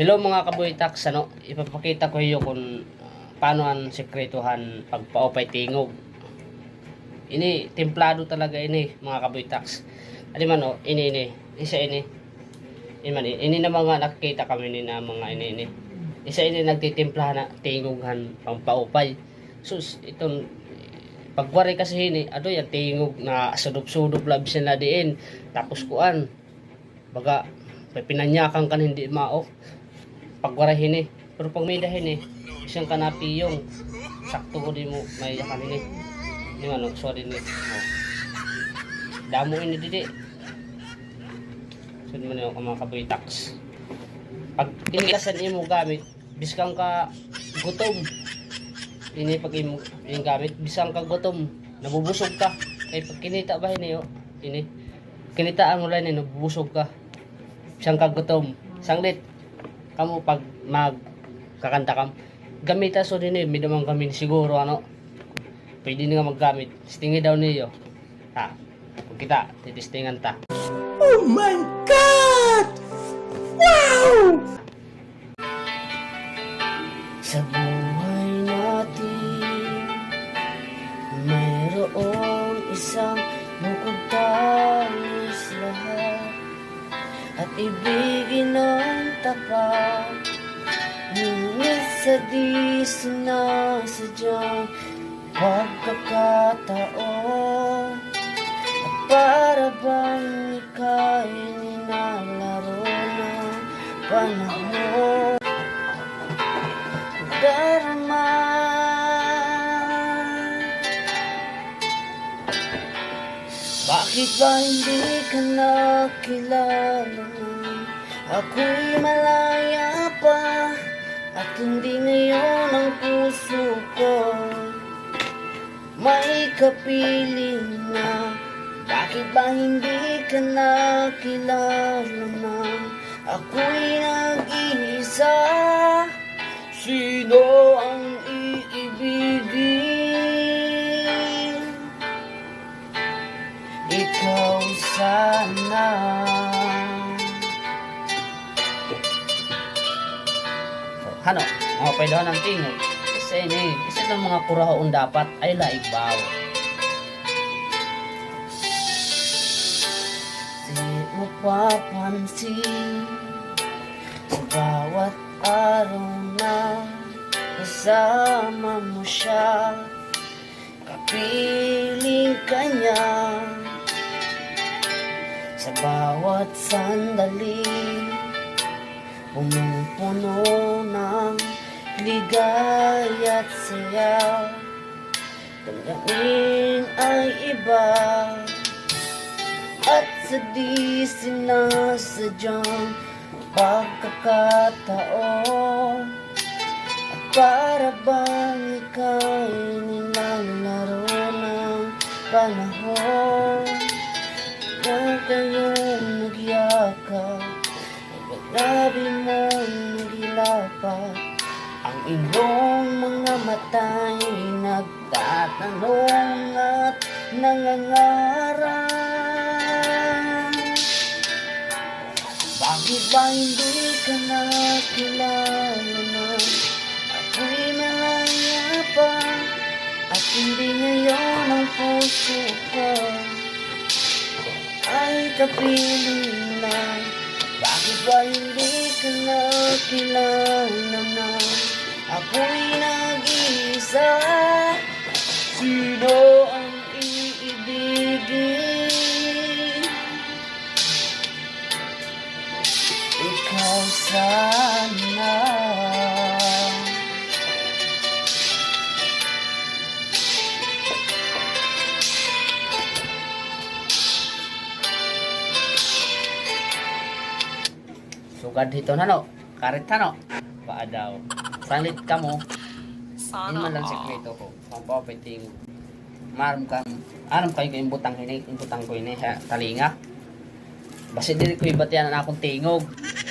Hello mga kaboytax, ipapakita ko iyo kung paano ang sekretuhan pagpaupay tingog. Ini templado talaga ini mga kaboytax. Ali man ini isa ini. Ini na mga nakikita kami ni na mga ini. Isa ini nagtitimpla na tingoghan pagpaupay. Sus itong pagwari kasi ini ado yan tingog na sudup-sudup labis na diin. Tapos kuan baga pinanyakan kan hindi maok pagwarahin eh. Pero pag may dahin eh, isang kanapi yung sakto ko di mo may yakan ini. Yung ano, sorry ni. Oh. Damo ini didi. Sunod mo na mga kaboytax. Pag inilasan mo gamit, biskang ka gutom. Ini pag yung gamit, biskang ka gutom, nabubusog ka. Kaya pag kinita ba ini kinitaan mo lang nabubusog ka. Biskang ka gutom. Sanglit, kamu pag magkakanta kam gamita so din may damang kami siguro pwede nga maggamit stingi daw niyo ha kung kita titistingan ta. Oh my God! Wow! Sa buhay natin mayroong isang bukod talis lahat at ibigin ng tapat, ngunit sa di sinasadyang pagkakataon at para bang ika'y nilalaro ng panahon. Darama bakit ba hindi ka nakilala? Ako'y malaya pa at hindi ngayon ang puso ko may kapiling na. Bakit ba hindi ka nakilala na ako'y nag-iisa? Sino ang iibigin? Ikaw sana. Hano, mga pwede ng tingog. Kasi ng mga kurahoon dapat ay laibaw. Di mo papansin sa bawat araw na kasama mo siya, kapiling ka niya sa bawat sandali. Punong-puno ng ligaya at saya, damdamin ay iba at sa di sinasadyang pagkakataon at para bang ika'y nilalaro ng panahon na kayong nagyakap. Labi mo nagilapat, ang inyong mga mata'y nagtatanong at nangangarap. Bakit ba hindi ka nakilala na ako'y malaya pa at hindi ngayon ang puso ko ay kapiling na? Bakit ba hindi ka nakilala na ako'y nag-iisa? Sino ang iibigin? Ikaw sana. Sugad dito karet paadaw. Salit ka mo. Ini man lang sekreto ko. Pangpapiting. Aram kayo imbutang ko ini talinga. Basi diri ko ibatian na akong tingog.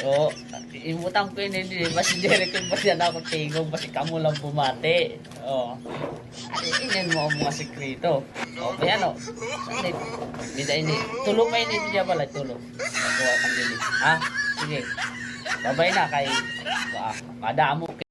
O imbutang ko ini basi diri ko ibatian na akong tingog basi kamo lang bumati. O. Inin mo ang mga sekreto. O kaya salit. Bida ini. Tulo pa ini diya pala tulo. Ako ang dili. Ha? Sige. Babay na kay kadamo